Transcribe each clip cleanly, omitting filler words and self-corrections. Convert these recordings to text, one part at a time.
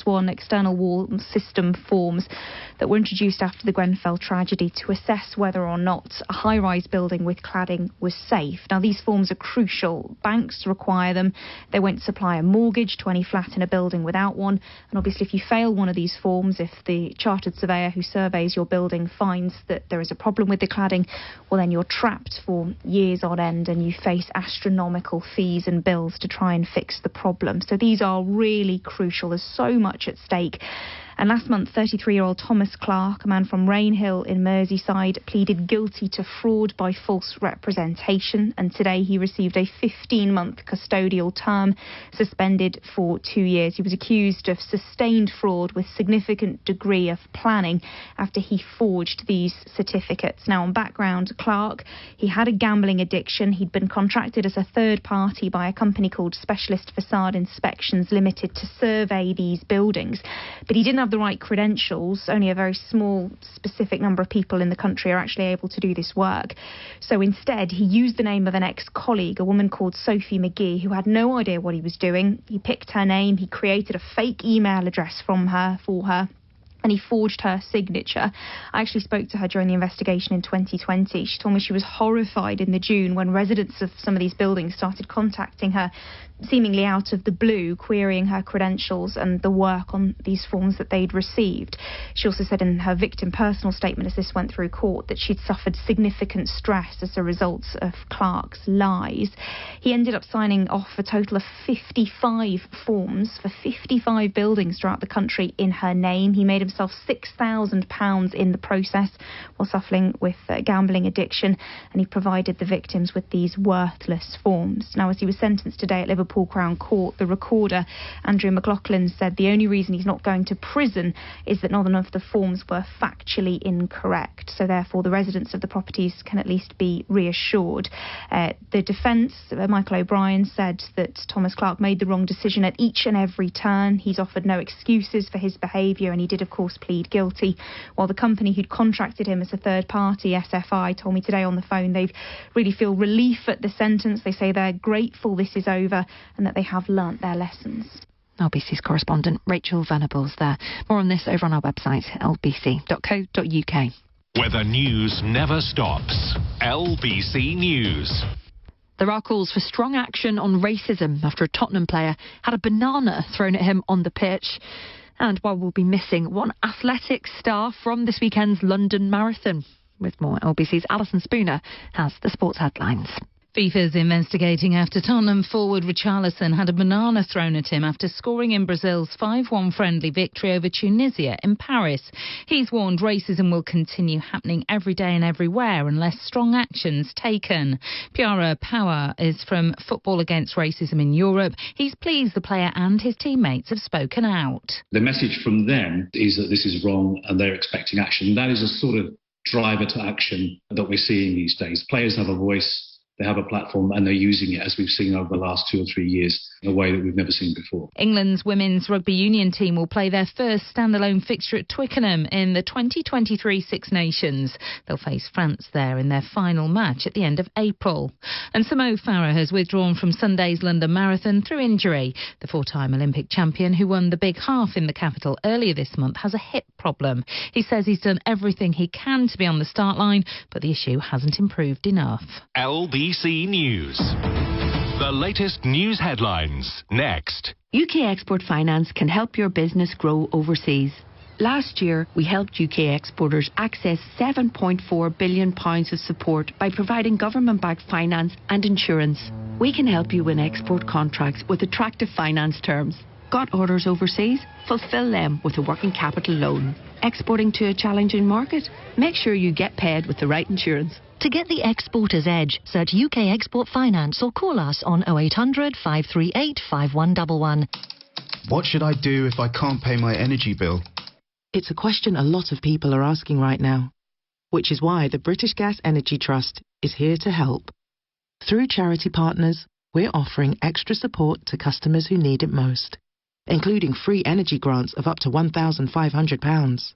One external wall system forms that were introduced after the Grenfell tragedy to assess whether or not a high-rise building with cladding was safe. Now, these forms are crucial. Banks require them. They won't supply a mortgage to any flat in a building without one. And obviously, if you fail one of these forms, if the chartered surveyor who surveys your building finds that there is a problem with the cladding, well, then you're trapped for years on end and you face astronomical fees and bills to try and fix the problem. So these are really crucial. There's so much at stake. And last month, 33-year-old Thomas Clark, a man from Rainhill in Merseyside, pleaded guilty to fraud by false representation. And today he received a 15-month custodial term, suspended for 2 years. He was accused of sustained fraud with significant degree of planning after he forged these certificates. Now, on background, Clark, he had a gambling addiction. He'd been contracted as a third party by a company called Specialist Facade Inspections Limited to survey these buildings. But he didn't have the right credentials. Only a very small, specific number of people in the country are actually able to do this work. So instead, he used the name of an ex-colleague, a woman called Sophie McGee, who had no idea what he was doing. He picked her name, he created a fake email address for her, and he forged her signature. I actually spoke to her during the investigation in 2020. She told me she was horrified in the June when residents of some of these buildings started contacting her, seemingly out of the blue, querying her credentials and the work on these forms that they'd received. She also said in her victim personal statement as this went through court that she'd suffered significant stress as a result of Clark's lies. He ended up signing off a total of 55 forms for 55 buildings throughout the country in her name. He made himself £6,000 in the process while suffering with gambling addiction, and he provided the victims with these worthless forms. Now, as he was sentenced today at Liverpool Crown Court, the recorder, Andrew McLaughlin, said the only reason he's not going to prison is that none of the forms were factually incorrect. So therefore, the residents of the properties can at least be reassured. The defence, Michael O'Brien, said that Thomas Clark made the wrong decision at each and every turn. He's offered no excuses for his behaviour, and he did, of course, plead guilty. While the company who'd contracted him as a third party, SFI, told me today on the phone they really feel relief at the sentence. They say they're grateful this is over and that they have learnt their lessons. LBC's correspondent Rachel Venables there. More on this over on our website, lbc.co.uk. Where the news never stops. LBC News. There are calls for strong action on racism after a Tottenham player had a banana thrown at him on the pitch. And while we'll be missing one athletic star from this weekend's London Marathon. With more, LBC's Alison Spooner has the sports headlines. FIFA's investigating after Tottenham forward Richarlison had a banana thrown at him after scoring in Brazil's 5-1 friendly victory over Tunisia in Paris. He's warned racism will continue happening every day and everywhere unless strong action's taken. Piara Power is from Football Against Racism in Europe. He's pleased the player and his teammates have spoken out. The message from them is that this is wrong and they're expecting action. That is a sort of driver to action that we're seeing these days. Players have a voice. They have a platform and they're using it, as we've seen over the last 2 or 3 years, in a way that we've never seen before. England's women's rugby union team will play their first standalone fixture at Twickenham in the 2023 Six Nations. They'll face France there in their final match at the end of April. And Mo Farah has withdrawn from Sunday's London Marathon through injury. The four-time Olympic champion who won the big half in the capital earlier this month has a hip problem. He says he's done everything he can to be on the start line, but the issue hasn't improved enough. LBC News. The latest news headlines next. UK Export Finance can help your business grow overseas. Last year, we helped UK exporters access £7.4 billion of support by providing government-backed finance and insurance. We can help you win export contracts with attractive finance terms. Got orders overseas? Fulfil them with a working capital loan. Exporting to a challenging market? Make sure you get paid with the right insurance. To get the exporter's edge, search UK Export Finance or call us on 0800 538 5111. What should I do if I can't pay my energy bill? It's a question a lot of people are asking right now, which is why the British Gas Energy Trust is here to help. Through charity partners, we're offering extra support to customers who need it most, including free energy grants of up to £1,500.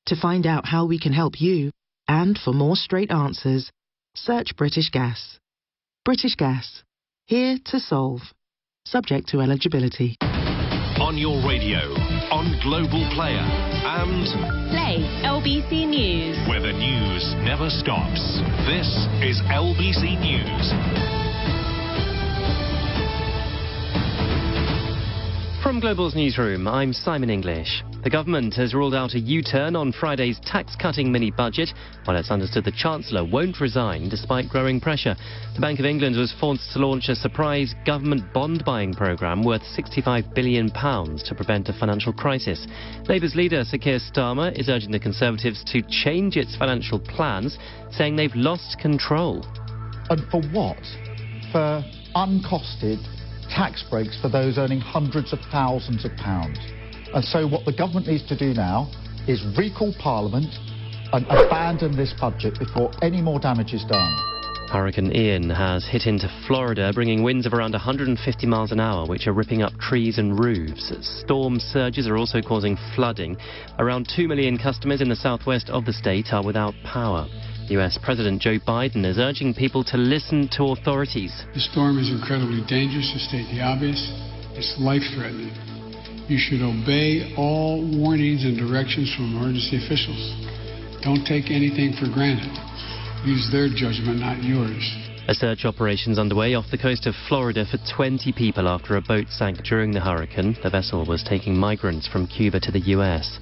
To find out how we can help you, and for more straight answers, search British Gas. British Gas, here to solve. Subject to eligibility. On your radio, on global player, and Play LBC News, where the news never stops. This is LBC News. From Global's newsroom, I'm Simon English. The government has ruled out a U-turn on Friday's tax-cutting mini-budget, while it's understood the Chancellor won't resign despite growing pressure. The Bank of England was forced to launch a surprise government bond-buying programme worth £65 billion to prevent a financial crisis. Labour's leader, Sir Keir Starmer, is urging the Conservatives to change its financial plans, saying they've lost control. And for what? For uncosted tax breaks for those earning hundreds of thousands of pounds. And so what the government needs to do now is recall Parliament and abandon this budget before any more damage is done. Hurricane Ian has hit into Florida, bringing winds of around 150 miles an hour, which are ripping up trees and roofs. Storm surges are also causing flooding. Around 2 million customers in the southwest of the state are without power. US President Joe Biden is urging people to listen to authorities. The storm is incredibly dangerous, to state the obvious. It's life-threatening. You should obey all warnings and directions from emergency officials. Don't take anything for granted. Use their judgment, not yours. A search operation is underway off the coast of Florida for 20 people after a boat sank during the hurricane. The vessel was taking migrants from Cuba to the US.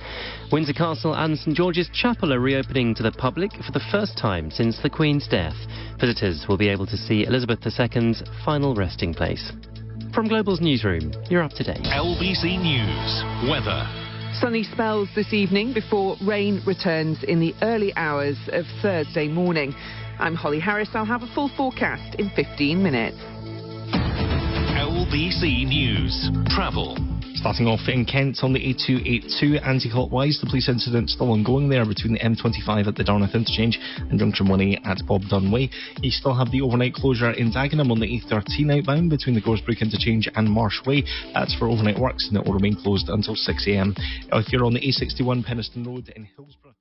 Windsor Castle and St George's Chapel are reopening to the public for the first time since the Queen's death. Visitors will be able to see Elizabeth II's final resting place. From Global's newsroom, you're up to date. LBC News. Weather. Sunny spells this evening before rain returns in the early hours of Thursday morning. I'm Holly Harris. I'll have a full forecast in 15 minutes. LBC News. Travel. Starting off in Kent on the A282 anti-clockwise, the police incident still ongoing there between the M25 at the Dartmouth interchange and Junction 1A at Bob Dunn Way. You still have the overnight closure in Dagenham on the A13 outbound between the Goresbrook interchange and Marsh Way. That's for overnight works and it will remain closed until 6 a.m. If you're on the A61 Penistone Road in Hillsborough.